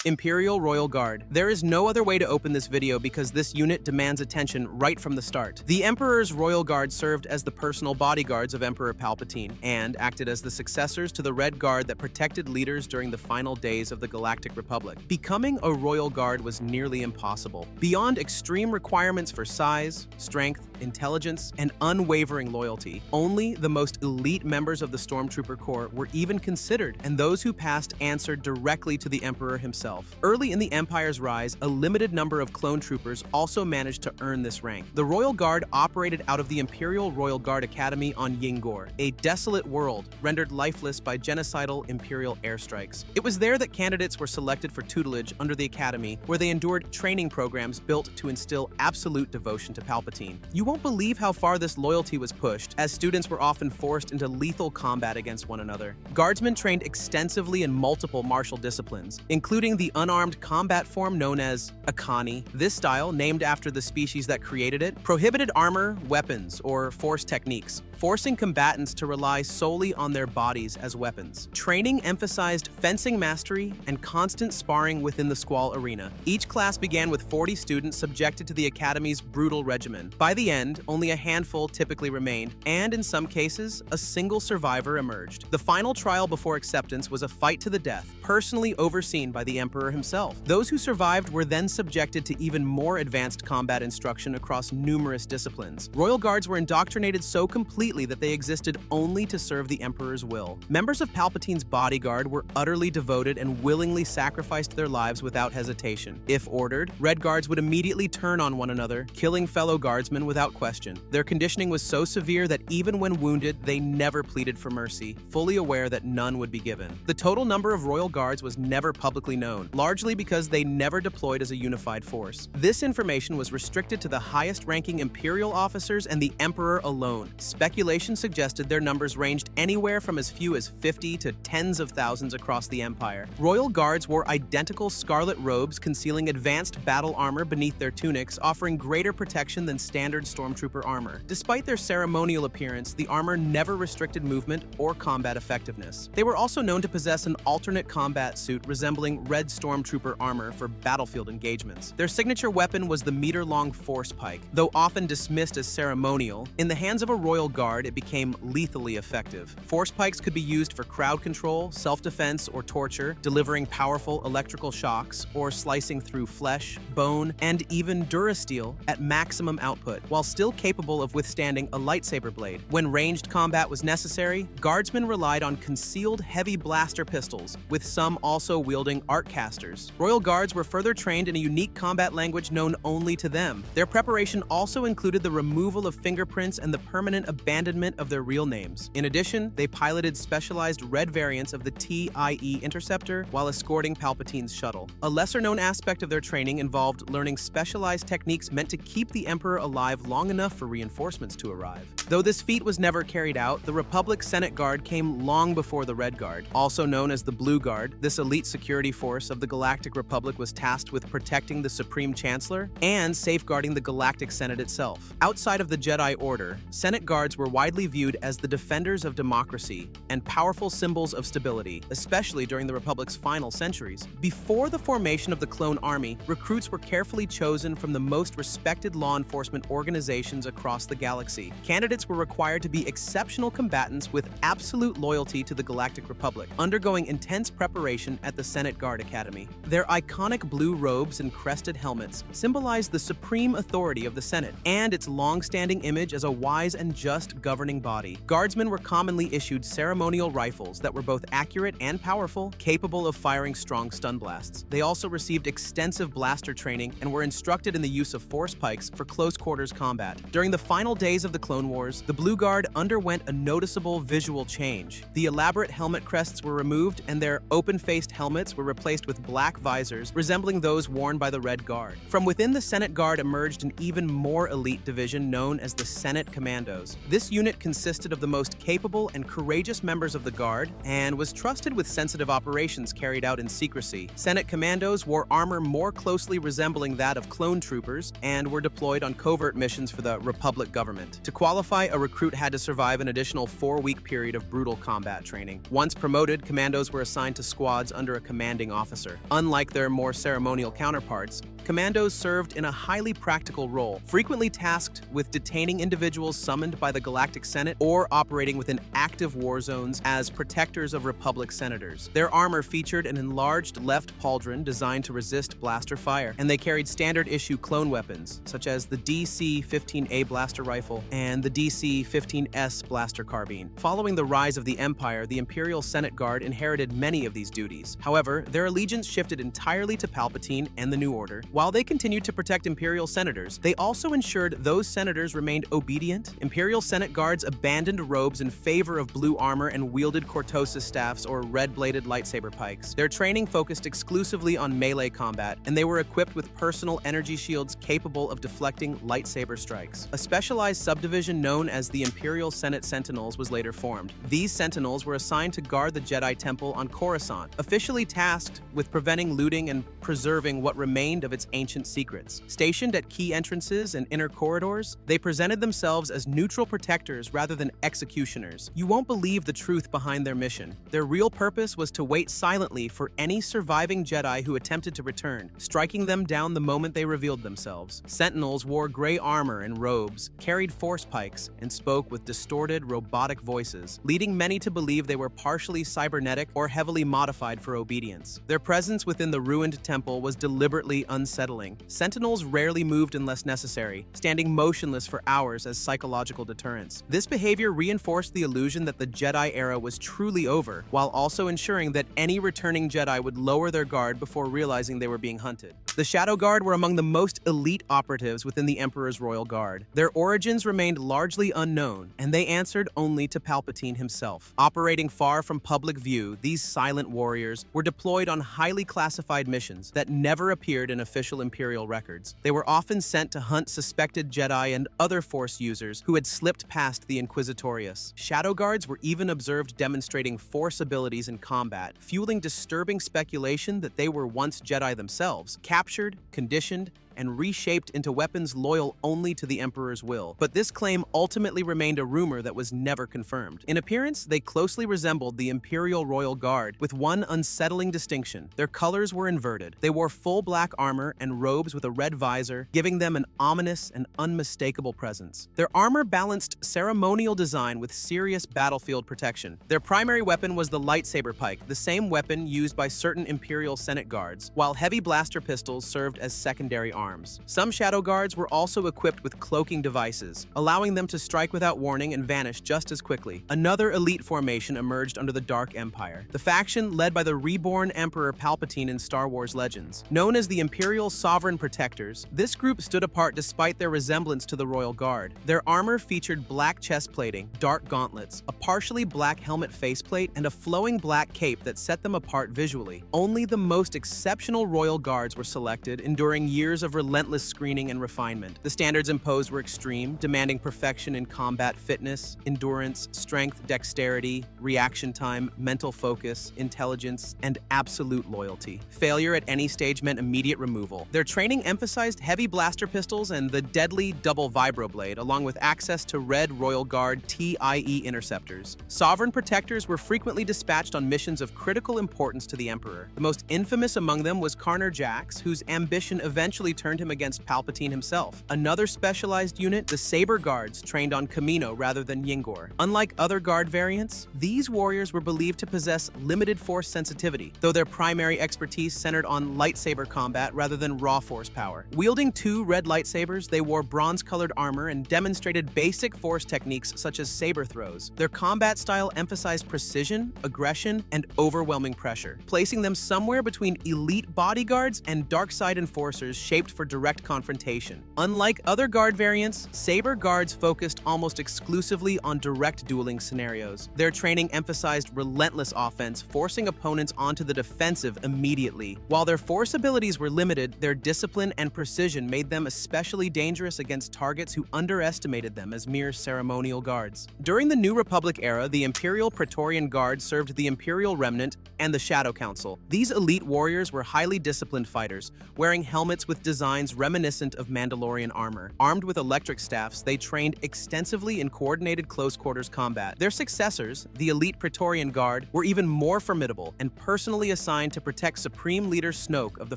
Imperial Royal Guard. There is no other way to open this video because this unit demands attention right from the start. The Emperor's Royal Guard served as the personal bodyguards of Emperor Palpatine and acted as the successors to the Red Guard that protected leaders during the final days of the Galactic Republic. Becoming a Royal Guard was nearly impossible. Beyond extreme requirements for size, strength, intelligence, and unwavering loyalty, only the most elite members of the Stormtrooper Corps were even considered, and those who passed answered directly to the Emperor himself. Early in the Empire's rise, a limited number of clone troopers also managed to earn this rank. The Royal Guard operated out of the Imperial Royal Guard Academy on Yingor, a desolate world rendered lifeless by genocidal Imperial airstrikes. It was there that candidates were selected for tutelage under the Academy, where they endured training programs built to instill absolute devotion to Palpatine. You won't believe how far this loyalty was pushed, as students were often forced into lethal combat against one another. Guardsmen trained extensively in multiple martial disciplines, including the unarmed combat form known as Akani. This style, named after the species that created it, prohibited armor, weapons, or force techniques, forcing combatants to rely solely on their bodies as weapons. Training emphasized fencing mastery and constant sparring within the Squall arena. Each class began with 40 students subjected to the Academy's brutal regimen. By the end, only a handful typically remained, and in some cases, a single survivor emerged. The final trial before acceptance was a fight to the death, personally overseen by the Emperor himself. Those who survived were then subjected to even more advanced combat instruction across numerous disciplines. Royal Guards were indoctrinated so completely that they existed only to serve the Emperor's will. Members of Palpatine's bodyguard were utterly devoted and willingly sacrificed their lives without hesitation. If ordered, Red Guards would immediately turn on one another, killing fellow guardsmen without question. Their conditioning was so severe that even when wounded, they never pleaded for mercy, fully aware that none would be given. The total number of Royal Guards was never publicly known, largely because they never deployed as a unified force. This information was restricted to the highest-ranking Imperial officers and the Emperor alone. Speculation suggested their numbers ranged anywhere from as few as 50 to tens of thousands across the Empire. Royal Guards wore identical scarlet robes concealing advanced battle armor beneath their tunics, offering greater protection than standard Stormtrooper armor. Despite their ceremonial appearance, the armor never restricted movement or combat effectiveness. They were also known to possess an alternate combat suit resembling Red Stormtrooper armor for battlefield engagements. Their signature weapon was the meter-long Force Pike. Though often dismissed as ceremonial, in the hands of a Royal Guard, it became lethally effective. Force Pikes could be used for crowd control, self-defense, or torture, delivering powerful electrical shocks, or slicing through flesh, bone, and even durasteel at maximum output, while still capable of withstanding a lightsaber blade. When ranged combat was necessary, guardsmen relied on concealed heavy blaster pistols, with some also wielding arc casters. Royal Guards were further trained in a unique combat language known only to them. Their preparation also included the removal of fingerprints and the permanent abandonment of their real names. In addition, they piloted specialized red variants of the TIE Interceptor while escorting Palpatine's shuttle. A lesser-known aspect of their training involved learning specialized techniques meant to keep the Emperor alive long enough for reinforcements to arrive. Though this feat was never carried out, the Republic Senate Guard came long before the Red Guard. Also known as the Blue Guard, this elite security force of the Galactic Republic was tasked with protecting the Supreme Chancellor and safeguarding the Galactic Senate itself. Outside of the Jedi Order, Senate Guards were widely viewed as the defenders of democracy and powerful symbols of stability, especially during the Republic's final centuries. Before the formation of the Clone Army, recruits were carefully chosen from the most respected law enforcement organizations across the galaxy. Candidates were required to be exceptional combatants with absolute loyalty to the Galactic Republic, undergoing intense preparation at the Senate Guard Academy. Their iconic blue robes and crested helmets symbolized the supreme authority of the Senate and its long-standing image as a wise and just governing body. Guardsmen were commonly issued ceremonial rifles that were both accurate and powerful, capable of firing strong stun blasts. They also received extensive blaster training and were instructed in the use of Force Pikes for close-quarters combat. During the final days of the Clone Wars, the Blue Guard underwent a noticeable visual change. The elaborate helmet crests were removed and their open-faced helmets were replaced with black visors resembling those worn by the Red Guard. From within the Senate Guard emerged an even more elite division known as the Senate Commandos. This unit consisted of the most capable and courageous members of the Guard and was trusted with sensitive operations carried out in secrecy. Senate Commandos wore armor more closely resembling that of clone troopers and were deployed on covert missions for the Republic government. To qualify, a recruit had to survive an additional 4-week period of brutal combat training. Once promoted, commandos were assigned to squads under a commanding officer. officer. Unlike their more ceremonial counterparts, commandos served in a highly practical role, frequently tasked with detaining individuals summoned by the Galactic Senate or operating within active war zones as protectors of Republic senators. Their armor featured an enlarged left pauldron designed to resist blaster fire, and they carried standard-issue clone weapons, such as the DC-15A blaster rifle and the DC-15S blaster carbine. Following the rise of the Empire, the Imperial Senate Guard inherited many of these duties. However, their allegiance shifted entirely to Palpatine and the New Order. While they continued to protect Imperial senators, they also ensured those senators remained obedient. Imperial Senate Guards abandoned robes in favor of blue armor and wielded cortosis staffs or red-bladed lightsaber pikes. Their training focused exclusively on melee combat, and they were equipped with personal energy shields capable of deflecting lightsaber strikes. A specialized subdivision known as the Imperial Senate Sentinels was later formed. These Sentinels were assigned to guard the Jedi Temple on Coruscant, officially tasked with preventing looting and preserving what remained of its ancient secrets. Stationed at key entrances and inner corridors, they presented themselves as neutral protectors rather than executioners. You won't believe the truth behind their mission. Their real purpose was to wait silently for any surviving Jedi who attempted to return, striking them down the moment they revealed themselves. Sentinels wore gray armor and robes, carried force pikes, and spoke with distorted, robotic voices, leading many to believe they were partially cybernetic or heavily modified for obedience. Their presence within the ruined temple was deliberately unsettling. Sentinels rarely moved unless necessary, standing motionless for hours as psychological deterrents. This behavior reinforced the illusion that the Jedi era was truly over, while also ensuring that any returning Jedi would lower their guard before realizing they were being hunted. The Shadow Guard were among the most elite operatives within the Emperor's Royal Guard. Their origins remained largely unknown, and they answered only to Palpatine himself. Operating far from public view, these silent warriors were deployed on highly classified missions that never appeared in official Imperial records. They were often sent to hunt suspected Jedi and other Force users who had slipped past the Inquisitorius. Shadow Guards were even observed demonstrating Force abilities in combat, fueling disturbing speculation that they were once Jedi themselves, captured, conditioned, and reshaped into weapons loyal only to the Emperor's will. But this claim ultimately remained a rumor that was never confirmed. In appearance, they closely resembled the Imperial Royal Guard, with one unsettling distinction: their colors were inverted. They wore full black armor and robes with a red visor, giving them an ominous and unmistakable presence. Their armor balanced ceremonial design with serious battlefield protection. Their primary weapon was the lightsaber pike, the same weapon used by certain Imperial Senate Guards, while heavy blaster pistols served as secondary arms. Some Shadow Guards were also equipped with cloaking devices, allowing them to strike without warning and vanish just as quickly. Another elite formation emerged under the Dark Empire, the faction led by the reborn Emperor Palpatine in Star Wars Legends. Known as the Imperial Sovereign Protectors, this group stood apart despite their resemblance to the Royal Guard. Their armor featured black chest plating, dark gauntlets, a partially black helmet faceplate, and a flowing black cape that set them apart visually. Only the most exceptional Royal Guards were selected, enduring years of relentless screening and refinement. The standards imposed were extreme, demanding perfection in combat fitness, endurance, strength, dexterity, reaction time, mental focus, intelligence, and absolute loyalty. Failure at any stage meant immediate removal. Their training emphasized heavy blaster pistols and the deadly double vibroblade, along with access to red Royal Guard TIE interceptors. Sovereign protectors were frequently dispatched on missions of critical importance to the Emperor. The most infamous among them was Karner Jax, whose ambition eventually turned him against Palpatine himself. Another specialized unit, the Saber Guards, trained on Kamino rather than Yingor. Unlike other guard variants, these warriors were believed to possess limited force sensitivity, though their primary expertise centered on lightsaber combat rather than raw force power. Wielding two red lightsabers, they wore bronze-colored armor and demonstrated basic force techniques such as saber throws. Their combat style emphasized precision, aggression, and overwhelming pressure, placing them somewhere between elite bodyguards and dark side enforcers shaped for direct confrontation. Unlike other guard variants, Saber Guards focused almost exclusively on direct dueling scenarios. Their training emphasized relentless offense, forcing opponents onto the defensive immediately. While their force abilities were limited, their discipline and precision made them especially dangerous against targets who underestimated them as mere ceremonial guards. During the New Republic era, the Imperial Praetorian Guards served the Imperial Remnant and the Shadow Council. These elite warriors were highly disciplined fighters, wearing helmets with designs reminiscent of Mandalorian armor. Armed with electric staffs, they trained extensively in coordinated close-quarters combat. Their successors, the elite Praetorian Guard, were even more formidable and personally assigned to protect Supreme Leader Snoke of the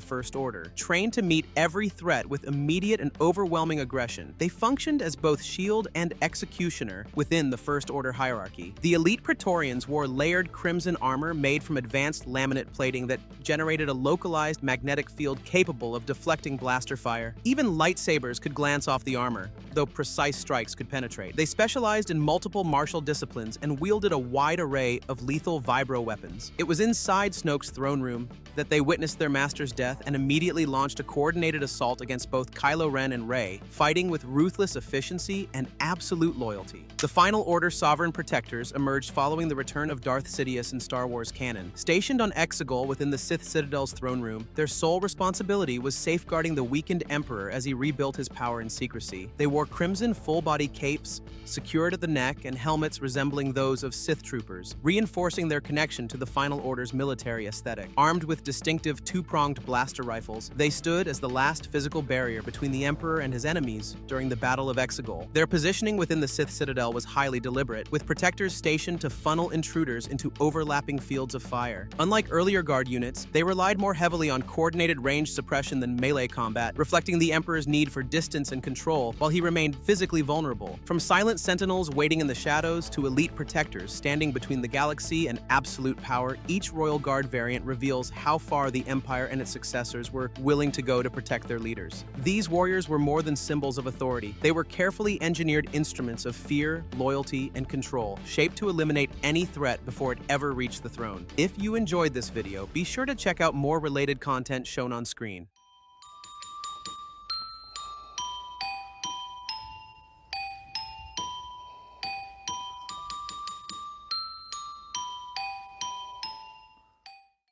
First Order. Trained to meet every threat with immediate and overwhelming aggression, they functioned as both shield and executioner within the First Order hierarchy. The elite Praetorians wore layered crimson armor made from advanced laminate plating that generated a localized magnetic field capable of deflecting blaster fire. Even lightsabers could glance off the armor, though precise strikes could penetrate. They specialized in multiple martial disciplines and wielded a wide array of lethal vibro weapons. It was inside Snoke's throne room that they witnessed their master's death and immediately launched a coordinated assault against both Kylo Ren and Rey, fighting with ruthless efficiency and absolute loyalty. The Final Order Sovereign Protectors emerged following the return of Darth Sidious in Star Wars canon. Stationed on Exegol within the Sith Citadel's throne room, their sole responsibility was safeguarding the weakened Emperor as he rebuilt his power in secrecy. They wore crimson full-body capes, secured at the neck, and helmets resembling those of Sith troopers, reinforcing their connection to the Final Order's military aesthetic. Armed with distinctive two-pronged blaster rifles, they stood as the last physical barrier between the Emperor and his enemies during the Battle of Exegol. Their positioning within the Sith Citadel was highly deliberate, with protectors stationed to funnel intruders into overlapping fields of fire. Unlike earlier guard units, they relied more heavily on coordinated range suppression than melee combat, reflecting the Emperor's need for distance and control while he remained physically vulnerable. From silent sentinels waiting in the shadows to elite protectors standing between the galaxy and absolute power, each Royal Guard variant reveals how far the Empire and its successors were willing to go to protect their leaders. These warriors were more than symbols of authority. They were carefully engineered instruments of fear, loyalty, and control, shaped to eliminate any threat before it ever reached the throne. If you enjoyed this video, be sure to check out more related content shown on screen.